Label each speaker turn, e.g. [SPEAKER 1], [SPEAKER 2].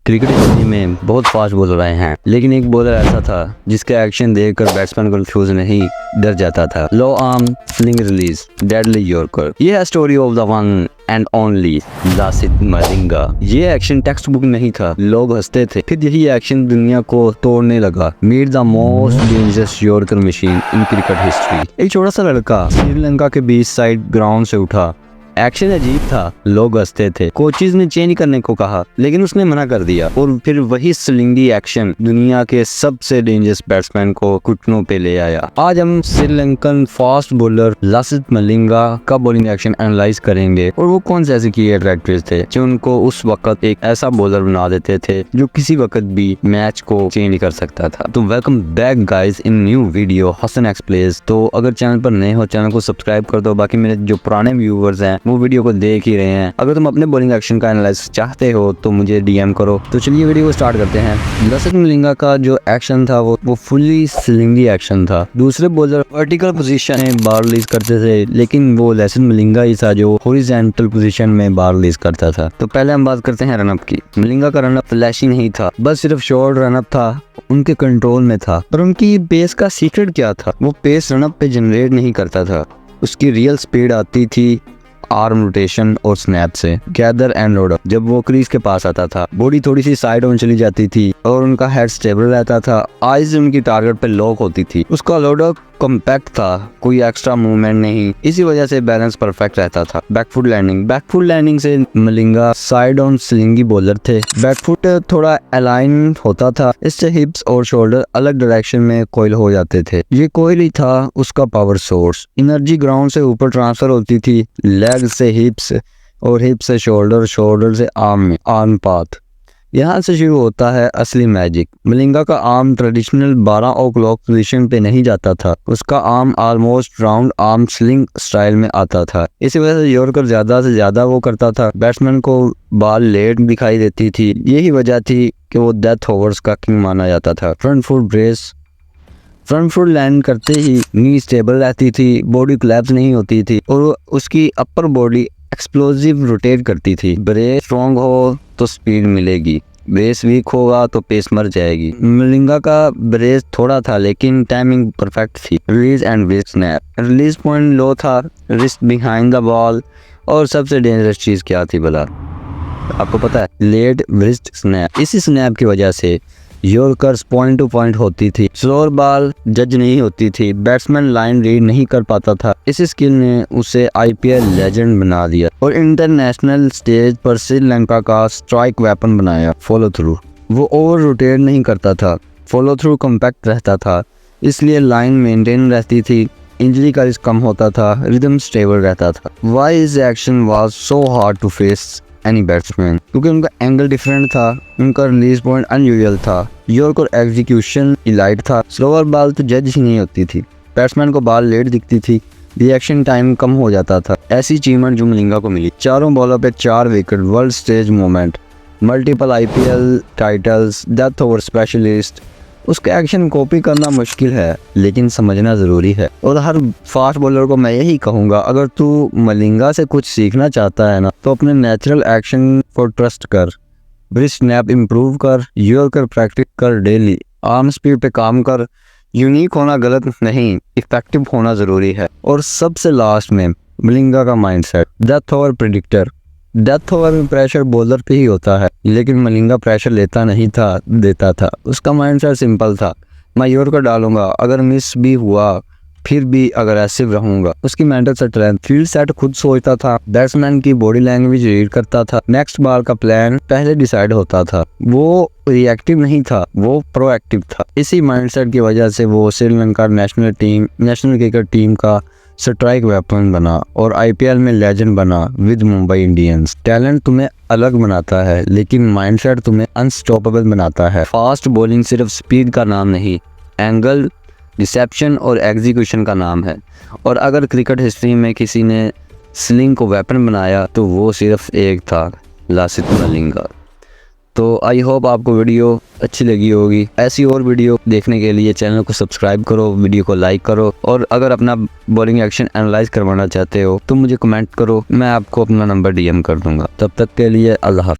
[SPEAKER 1] Cricket history में बहुत fast bowler आए हैं, लेकिन एक बॉलर ऐसा था जिसका एक्शन देखकर बैट्समैन कंफ्यूज नहीं डर जाता था। Low arm sling release deadly yorker. ये है story of the one and only Lasith Malinga. ये एक्शन टेक्स्ट बुक नहीं था, लोग हंसते थे, फिर यही एक्शन दुनिया को तोड़ने लगा। Meet the most dangerous yorker machine in cricket history. एक छोटा सा लड़का श्रीलंका के बीच साइड ग्राउंड से उठा। एक्शन अजीब था, लोग हंसते थे। कोचेज ने चेंज करने को कहा, लेकिन उसने मना कर दिया और फिर वही स्लिंगी एक्शन दुनिया के सबसे डेंजरस बैट्समैन को घुटनों पे ले आया। आज हम श्रीलंकन फास्ट बॉलर लासिथ मलिंगा का बॉलिंग एक्शन एनालाइज करेंगे और वो कौन से ऐसे की फैक्टर्स थे जो उनको उस वक्त एक ऐसा बॉलर बना देते थे जो किसी वक्त भी मैच को चेंज कर सकता था। तो welcome back guys in new video Hasan explains. तो अगर चैनल पर नए हो, चैनल को सब्सक्राइब कर दो। बाकी मेरे जो पुराने व्यूवर्स हैं वो वीडियो को देख ही रहे हैं। अगर तुम अपने बॉलिंग एक्शन का एनालिसिस चाहते हो तो मुझे डीएम करो। तो चलिए वीडियो को स्टार्ट करते हैं। लासिथ मलिंगा का जो एक्शन था वो फुल्ली स्लिंगी एक्शन था। दूसरे बॉलर वर्टिकल पोजीशन में बाल रिलीज करते थे, लेकिन वो लासिथ मलिंगा ही था जो हॉरिजॉन्टल पोजीशन में बाल रिलीज करता था। तो पहले हम बात करते हैं रनअप की। मलिंगा का रनअप फ्लैशी नहीं था, बस सिर्फ शॉर्ट रनअप था, उनके कंट्रोल में था। पर उनकी पेस का सीक्रेट क्या था? वो पेस रनअप पे जनरेट नहीं करता था, उसकी रियल स्पीड आती थी आर्म रोटेशन और स्नैप से। Gather and load up. जब वो क्रीज के पास आता था, बॉडी थोड़ी सी साइड ऑन चली जाती थी और उनका हेड स्टेबल रहता था। आईज उनकी टारगेट पे लॉक होती थी। उसका लोड अप कॉम्पैक्ट था, कोई एक्स्ट्रा मूवमेंट नहीं। इसी वजह से बैलेंस परफेक्ट रहता था। बैकफुट लैंडिंग से मलिंगा साइड ऑन स्लिंगी बॉलर थे। बैकफुट थोड़ा अलाइन होता था, इससे हिप्स और शोल्डर अलग डायरेक्शन में कॉइल हो जाते थे। ये कॉइल ही था उसका पावर सोर्स। एनर्जी ग्राउंड से ऊपर ट्रांसफर होती थी, लेग से हिप्स और हिप्स से शोल्डर, शोल्डर से आर्म पाथ। यहाँ से शुरू होता है असली मैजिक। मलिंगा का आर्म ट्रेडिशनल 12 o'clock पोजीशन पे नहीं जाता था, उसका arm almost round arm sling style में आता था। इसी वजह से यॉर्कर ज्यादा से ज्यादा वो करता था। बैट्समैन को बॉल लेट दिखाई देती थी, यही वजह थी कि वो डेथ ओवर्स का किंग माना जाता था। फ्रंट फुट लैंड करते ही नी स्टेबल रहती थी, बॉडी कोलैप्स नहीं होती थी और उसकी अपर बॉडी एक्सप्लोसिव रोटेट करती थी। ब्रेस स्ट्रॉन्ग हो तो स्पीड मिलेगी, ब्रेस वीक होगा तो पेस मर जाएगी। मलिंगा का ब्रेस थोड़ा था, लेकिन टाइमिंग परफेक्ट थी। Release and wrist snap. Release point low था, रिस्ट बिहाइंड द बॉल। और सबसे डेंजरस चीज क्या थी भला, आपको पता है? Late wrist snap. इसी स्नैप की वजह से यॉर्कर्स पॉइंट टू पॉइंट होती थी, स्लोअर बॉल जज नहीं होती थी, बैट्समैन लाइन रीड नहीं कर पाता था। इस स्किल ने उसे आईपीएल लेजेंड बना दिया और इंटरनेशनल स्टेज पर श्रीलंका का स्ट्राइक वेपन बनाया। Follow through. वो ओवर रोटेट नहीं करता था, फॉलो थ्रू कॉम्पैक्ट रहता था, इसलिए लाइन मेंटेन रहती थी, इंजरी का रिस्क कम होता था, रिदम स्टेबल रहता था। Why his action was so hard to face any batsman? क्योंकि उनका एंगल डिफरेंट था, उनका रिलीज पॉइंट अनयूजुअल था, यॉर्कर एग्जीक्यूशन इलाइट था, स्लोअर बॉल तो जज ही नहीं होती थी, बैट्समैन को बॉल लेट दिखती थी, रिएक्शन टाइम कम हो जाता था। ऐसी अचीवमेंट जो मलिंगा को मिली। चारों बॉलों पे 4 wicket, world stage moment, multiple IPL titles, death over specialist. उसका एक्शन कॉपी करना मुश्किल है, लेकिन समझना ज़रूरी है। और हर फास्ट बॉलर को मैं यही कहूँगा, अगर तू मलिंगा से कुछ सीखना चाहता है ना, तो अपने नेचुरल एक्शन को ट्रस्ट कर, ब्रिज स्नैप इम्प्रूव कर, यॉर्कर प्रैक्टिस कर डेली, आर्म स्पीड पे काम कर। यूनिक होना गलत नहीं, इफेक्टिव होना ज़रूरी है। और सबसे लास्ट में मलिंगा का mindset. Death over predictor. Death over में प्रेशर बॉलर पे ही होता है, लेकिन मलिंगा प्रेशर लेता नहीं था, देता था। उसका माइंडसेट सिंपल था, मैं यॉर्कर डालूंगा, अगर मिस भी हुआ फिर भी अग्रेसिव रहूंगा। उसकी मेंटल स्ट्रेंथ। फील्ड सेट खुद सोचता था, बैट्समैन की बॉडी लैंग्वेज रीड करता था, नेक्स्ट बॉल का प्लान पहले डिसाइड होता था। वो रिएक्टिव नहीं था, वो प्रोएक्टिव था। इसी माइंडसेट की वजह से वो श्रीलंका नेशनल क्रिकेट टीम का स्ट्राइक वेपन बना और आईपीएल में लेजेंड बना विद मुंबई इंडियंस। टैलेंट तुम्हें अलग बनाता है, लेकिन माइंडसेट तुम्हें अनस्टॉपेबल बनाता है। फास्ट बॉलिंग सिर्फ स्पीड का नाम नहीं, एंगल, रिसेप्शन और एग्जीक्यूशन का नाम है। और अगर क्रिकेट हिस्ट्री में किसी ने स्लिंग को वेपन बनाया तो वो सिर्फ एक था, लासिथ मलिंगा। तो आई होप आपको वीडियो अच्छी लगी होगी। ऐसी और वीडियो देखने के लिए चैनल को सब्सक्राइब करो, वीडियो को लाइक करो, और अगर अपना बॉलिंग एक्शन एनालाइज करवाना चाहते हो तो मुझे कमेंट करो, मैं आपको अपना नंबर डीएम कर दूंगा। तब तक के लिए अल्लाह हाफ़िज़।